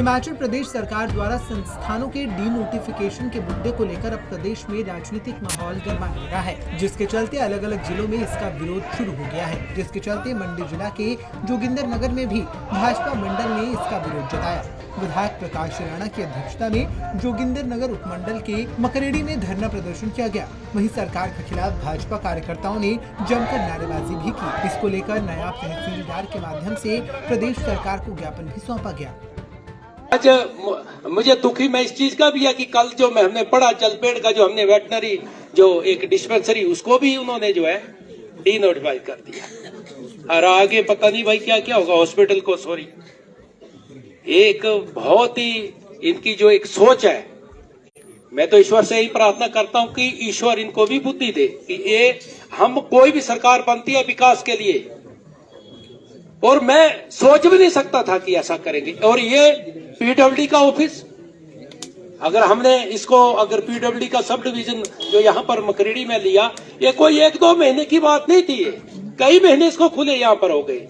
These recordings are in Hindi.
हिमाचल प्रदेश सरकार द्वारा संस्थानों के डीनोटिफिकेशन के मुद्दे को लेकर अब प्रदेश में राजनीतिक माहौल गरमाने लगा है, जिसके चलते अलग अलग जिलों में इसका विरोध शुरू हो गया है। जिसके चलते मंडी जिला के जोगिंदरनगर में भी भाजपा मंडल ने इसका विरोध जताया। विधायक प्रकाश राणा की अध्यक्षता में जोगिंदरनगर उपमंडल के मकरेड़ी में धरना प्रदर्शन किया गया। वहीं सरकार के खिलाफ भाजपा कार्यकर्ताओं ने जमकर नारेबाजी भी की। इसको लेकर नायब तहसीलदार के माध्यम से प्रदेश सरकार को ज्ञापन भी सौंपा गया। आज मुझे दुखी मैं इस चीज का भी है कि कल जो हमने पढ़ा जलपेड़ का जो हमने वेटनरी जो एक डिस्पेंसरी उसको भी उन्होंने जो है डी नोटिफाई कर दिया और आगे पता नहीं भाई क्या क्या होगा हॉस्पिटल को। सॉरी, एक बहुत ही इनकी जो एक सोच है, मैं तो ईश्वर से ही प्रार्थना करता हूं कि ईश्वर इनको भी बुद्धि दे कि ये हम कोई भी सरकार बनती है विकास के लिए, और मैं सोच भी नहीं सकता था कि ऐसा करेंगे। और ये पीडब्ल्यूडी का ऑफिस अगर हमने इसको अगर पीडब्ल्यूडी का सब डिवीजन जो यहाँ पर मकरेड़ी में लिया, ये कोई 1-2 महीने की बात नहीं थी, कई महीने इसको खुले यहाँ पर हो गए।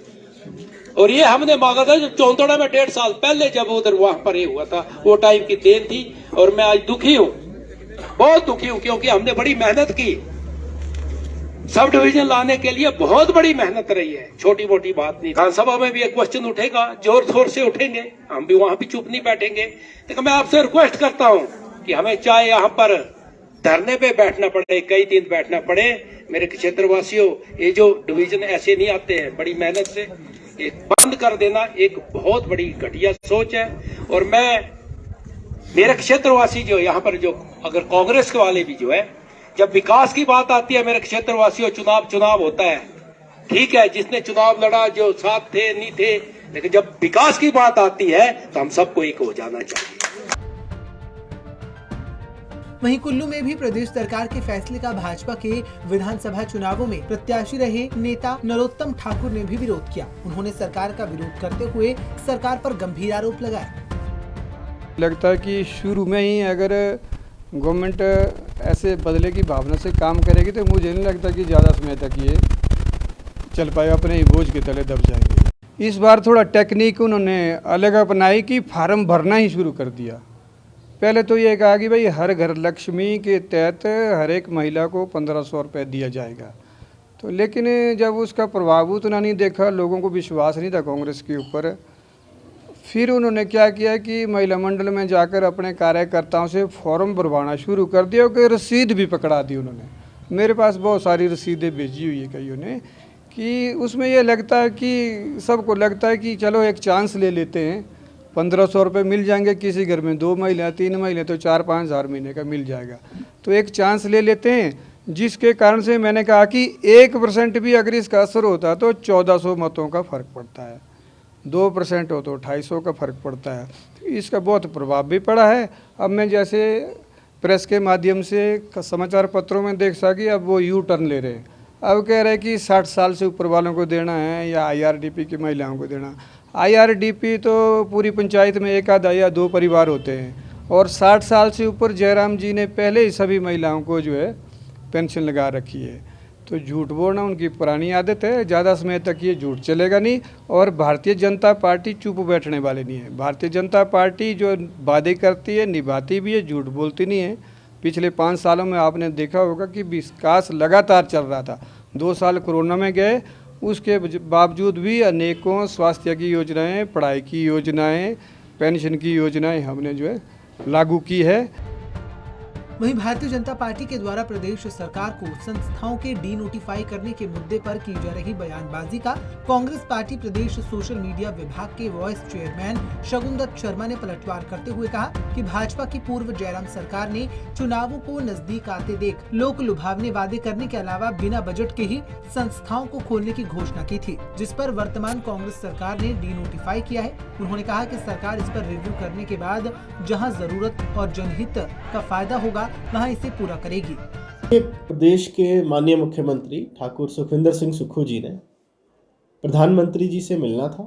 और ये हमने मांगा था जब चौंतड़ा में 1.5 साल पहले जब उधर वहां पर ये हुआ था, वो टाइम की देन थी। और मैं आज दुखी हूँ, बहुत दुखी हूँ, क्योंकि हमने बड़ी मेहनत की सब डिवीजन लाने के लिए, बहुत बड़ी मेहनत रही है, छोटी मोटी बात नहीं। विधानसभा में भी एक क्वेश्चन उठेगा, जोर शोर से उठेंगे, हम भी वहां भी चुप नहीं बैठेंगे। तो मैं आपसे रिक्वेस्ट करता हूं कि हमें चाहे यहाँ पर धरने पे बैठना पड़े, कई दिन बैठना पड़े, मेरे क्षेत्रवासियों, ये जो डिवीजन ऐसे नहीं आते हैं, बड़ी मेहनत से एक बंद कर देना एक बहुत बड़ी घटिया सोच है। और मैं मेरे क्षेत्रवासी जो यहाँ पर जो अगर कांग्रेस के वाले भी जो है, जब विकास की बात आती है मेरे क्षेत्रवासियों, चुनाव होता है, ठीक है, जिसने चुनाव लड़ा जो साथ थे नहीं थे, लेकिन जब विकास की बात आती है तो हम सबको एक हो जाना चाहिए। वहीं कुल्लू में भी प्रदेश सरकार के फैसले का भाजपा के विधानसभा चुनावों में प्रत्याशी रहे नेता नरोत्तम ठाकुर ने भी विरोध किया। उन्होंने सरकार का विरोध करते हुए सरकार पर गंभीर आरोप लगाए। लगता है कि शुरू में ही अगर गवर्नमेंट ऐसे बदले की भावना से काम करेगी तो मुझे नहीं लगता कि ज़्यादा समय तक ये चल पाएगा, अपने ही बोझ के तले दब जाएंगे। इस बार थोड़ा टेक्निक उन्होंने अलग अपनाई कि फार्म भरना ही शुरू कर दिया। पहले तो ये कहा कि भाई हर घर लक्ष्मी के तहत हर एक महिला को 1500 रुपये दिया जाएगा, तो लेकिन जब उसका प्रभाव उतना नहीं देखा, लोगों को विश्वास नहीं था कांग्रेस के ऊपर, फिर उन्होंने क्या किया कि महिला मंडल में जाकर अपने कार्यकर्ताओं से फॉर्म भरवाना शुरू कर दिया कि रसीद भी पकड़ा दी उन्होंने। मेरे पास बहुत सारी रसीदें भेजी हुई है कईयों ने, कि उसमें ये लगता है कि सबको लगता है कि चलो एक चांस ले लेते हैं, 1500 रुपये मिल जाएंगे, किसी घर में 2 महिला 3 महिला तो 4-5 हज़ार महीने का मिल जाएगा, तो एक चांस ले लेते हैं। जिसके कारण से मैंने कहा कि 1% भी अगर इसका असर होता तो 1400 मतों का फ़र्क पड़ता है, 2% हो तो 250 का फ़र्क पड़ता है। इसका बहुत प्रभाव भी पड़ा है। अब मैं जैसे प्रेस के माध्यम से समाचार पत्रों में देख सा कि अब वो यू टर्न ले रहे हैं, अब कह रहे हैं कि 60 साल से ऊपर वालों को देना है या IRDP की महिलाओं को देना। IRDP तो पूरी पंचायत में 1 आधा या 2 परिवार होते हैं, और 60 साल से ऊपर जयराम जी ने पहले ही सभी महिलाओं को जो है पेंशन लगा रखी है। तो झूठ बोलना उनकी पुरानी आदत है, ज़्यादा समय तक ये झूठ चलेगा नहीं। और भारतीय जनता पार्टी चुप बैठने वाले नहीं है। भारतीय जनता पार्टी जो वादे करती है निभाती भी है, झूठ बोलती नहीं है। पिछले 5 सालों में आपने देखा होगा कि विकास लगातार चल रहा था। 2 साल कोरोना में गए, उसके बावजूद भी अनेकों स्वास्थ्य की योजनाएं, पढ़ाई की योजनाएं, पेंशन की योजनाएं हमने जो है लागू की है। वहीं भारतीय जनता पार्टी के द्वारा प्रदेश सरकार को संस्थाओं के डीनोटिफाई करने के मुद्दे पर की जा रही बयानबाजी का कांग्रेस पार्टी प्रदेश सोशल मीडिया विभाग के वाइस चेयरमैन शगुनदत्त शर्मा ने पलटवार करते हुए कहा कि भाजपा की पूर्व जयराम सरकार ने चुनावों को नजदीक आते देख लोक लुभावने वादे करने के अलावा बिना बजट के ही संस्थाओं को खोलने की घोषणा की थी, जिस पर वर्तमान कांग्रेस सरकार ने डीनोटिफाई किया है। उन्होंने कहा कि सरकार इस पर रिव्यू करने के बाद जहां जरूरत और जनहित का फायदा होगा वहां इसे पूरा करेगी। प्रदेश के माननीय मुख्यमंत्री ठाकुर सुखविंदर सिंह सुक्खू जी ने प्रधानमंत्री जी से मिलना था,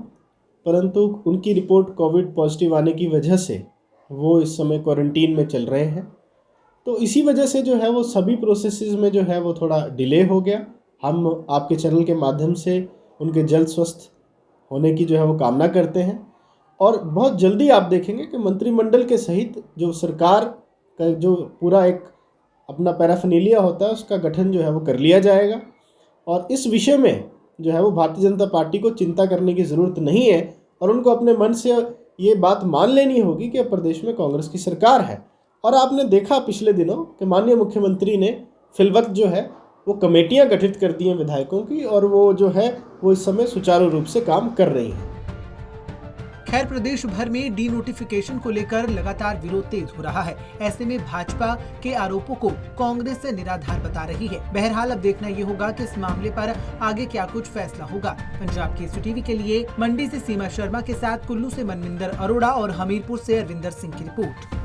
परंतु उनकी रिपोर्ट कोविड पॉजिटिव आने की वजह से वो इस समय क्वारंटीन में चल रहे हैं। तो इसी वजह से जो है वो सभी प्रोसेसेस में जो है वो थोड़ा डिले हो गया। हम आपके चैनल के माध्यम से उनके जल्द स्वस्थ होने की जो है वो कामना करते हैं। और बहुत जल्दी आप देखेंगे कि मंत्रिमंडल के सहित जो सरकार का जो पूरा एक अपना पैराफर्नेलिया होता है उसका गठन जो है वो कर लिया जाएगा। और इस विषय में जो है वो भारतीय जनता पार्टी को चिंता करने की ज़रूरत नहीं है और उनको अपने मन से ये बात मान लेनी होगी कि प्रदेश में कांग्रेस की सरकार है। और आपने देखा पिछले दिनों कि माननीय मुख्यमंत्री ने फिलवक्त जो है वो कमेटियां गठित कर दी हैं विधायकों की और वो जो है वो इस समय सुचारू रूप से काम कर रही हैं। खैर, प्रदेश भर में डी नोटिफिकेशन को लेकर लगातार विरोध तेज हो रहा है। ऐसे में भाजपा के आरोपों को कांग्रेस से निराधार बता रही है। बहरहाल अब देखना ये होगा कि इस मामले पर आगे क्या कुछ फैसला होगा। पंजाब केसरी टीवी के लिए मंडी से सीमा शर्मा के साथ कुल्लू से मनविंदर अरोड़ा और हमीरपुर से अरविंदर सिंह की रिपोर्ट।